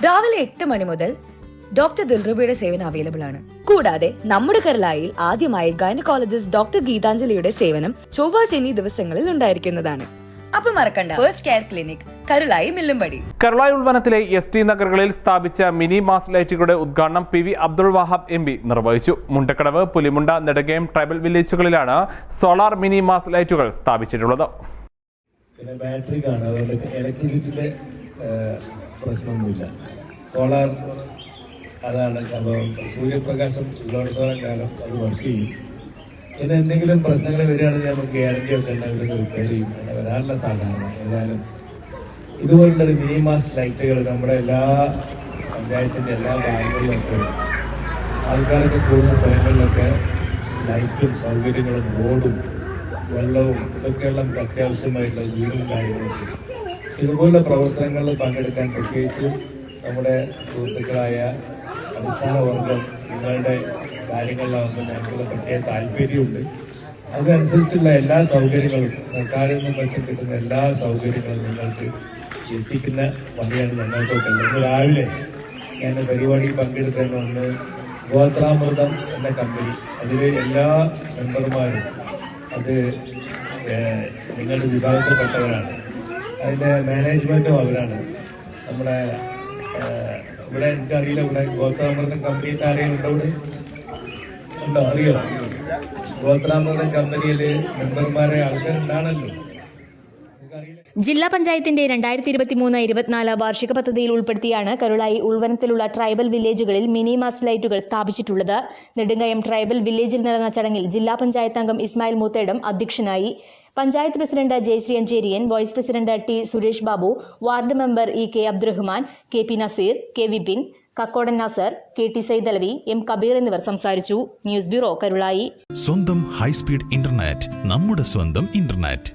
രാവിലെ 8 മണി മുതൽ ഡോക്ടർ ദിൽറുബയുടെ സേവനം അവൈലബിൾ ആണ്. കൂടാതെ നമ്മുടെ കരുളായിൽ ആദ്യമായി ഗൈനക്കോളജിസ്റ്റ് ഡോക്ടർ ഗീതാഞ്ജലിയുടെ സേവനം ചൊവ്വ ശനി ദിവസങ്ങളിൽ ഉണ്ടായിരിക്കുന്നതാണ്. അപ്പൊ മറക്കണ്ട, first care clinic, Karulai Millumpadi. Karulai ഉൾവനത്തിലെ ST നഗറുകളിൽ സ്ഥാപിച്ച മിനി മാസ് ലൈറ്റുകളുടെ ഉദ്ഘാടനം PV അബ്ദുൾ വഹാബ് MP നിർവഹിച്ചു. മുണ്ടക്കടവ്, പുലിമുണ്ട, നെടുങ്കയം ട്രൈബൽ വില്ലേജുകളിലാണ് സോളാർ മിനി മാസ് ലൈറ്റുകൾ സ്ഥാപിച്ചിട്ടുള്ളത്. പിന്നെ ബാറ്ററിക്കാണ്, അതുകൊണ്ട് ഇലക്ട്രിസിറ്റിയുടെ പ്രശ്നമൊന്നുമില്ല. സോളാർ അതാണ് സംഭവം. സൂര്യപ്രകാശം ഉള്ളിടത്തോളം കാലം അത് വർക്ക് ചെയ്യും. പിന്നെ എന്തെങ്കിലും പ്രശ്നങ്ങൾ വരികയാണെങ്കിൽ നമുക്ക് ഗ്യാരണ്ടി ഒക്കെ ഉണ്ടെങ്കിൽ റിപ്പയർ ചെയ്യും. വരാനുള്ള സാധാരണ. ഏതായാലും ഇതുപോലുള്ളൊരു മിനി മാസ്റ്റ് ലൈറ്റുകൾ നമ്മുടെ എല്ലാ പഞ്ചായത്തിൻ്റെ എല്ലാ ഭാഗങ്ങളിലൊക്കെ ആൾക്കാരൊക്കെ കൂടുന്ന സ്ഥലങ്ങളിലൊക്കെ ലൈറ്റും സൗകര്യങ്ങളും റോഡും വെള്ളവും ഇതൊക്കെയുള്ള നമുക്ക് അത്യാവശ്യമായിട്ടുള്ള വീടും കാര്യങ്ങളൊക്കെ ഇതുപോലുള്ള പ്രവർത്തനങ്ങളിൽ പങ്കെടുക്കാൻ പ്രത്യേകിച്ച് നമ്മുടെ സുഹൃത്തുക്കളായ അടിസ്ഥാന വർഗം നിങ്ങളുടെ കാര്യങ്ങളിലാവുമ്പോൾ ഞങ്ങൾക്ക് പ്രത്യേക താല്പര്യമുണ്ട്. അതനുസരിച്ചുള്ള എല്ലാ സൗകര്യങ്ങളും സർക്കാരിൽ നിന്നും മറ്റും കിട്ടുന്ന എല്ലാ സൗകര്യങ്ങളും നിങ്ങൾക്ക് എത്തിക്കുന്ന വഴിയാണ് ഞങ്ങൾക്കൊക്കെ. ഇന്ന് രാവിലെ ഞാൻ പരിപാടി പങ്കെടുക്കുന്ന ഒന്ന് ഗോത്രാമൃതം എന്ന കമ്പനി, അതിൽ എല്ലാ മെമ്പർമാരും അത് നിങ്ങളുടെ വിഭാഗത്തിൽപ്പെട്ടവരാണ്. അതിൻ്റെ മാനേജ്മെൻറ്റും അവരാണ്. നമ്മുടെ ഇവിടെ എനിക്കറിയില്ല, ഇവിടെ ഗോത്രാമൃതം കമ്പനിയിൽ ആരെയും ഉണ്ടോ? ഇവിടെ ഉണ്ടോ? അറിയോ? ഗോത്രാമൃതം കമ്പനിയിൽ മെമ്പർമാരെ ആൾക്കാരുണ്ടാണല്ലോ. ജില്ലാ പഞ്ചായത്തിന്റെ 2023-24 വാർഷിക പദ്ധതിയിൽ ഉൾപ്പെടുത്തിയാണ് കരുളായി ഉൾവനത്തിലുള്ള ട്രൈബൽ വില്ലേജുകളിൽ മിനി മാസ്റ്റ് ലൈറ്റുകൾ സ്ഥാപിച്ചിട്ടുള്ളത്. നെടുങ്കയം ട്രൈബൽ വില്ലേജിൽ നടന്ന ചടങ്ങിൽ ജില്ലാ പഞ്ചായത്ത് അംഗം ഇസ്മായിൽ മൂത്തേടം അധ്യക്ഷനായി. Panchayat president Jayashree Ancheriyan, vice president T Suresh Babu, ward member EK Abdurahman, KP Naseer, K Vipin, Kakkodan Nasar, KT Saidalavi, M Kabeer എന്നിവർ സംസാരിച്ചു. News bureau, Karulayi. സ്വന്തം ഹൈസ്പീഡ് ഇന്റർനെറ്റ്, നമ്മുടെ സ്വന്തം ഇന്റർനെറ്റ്.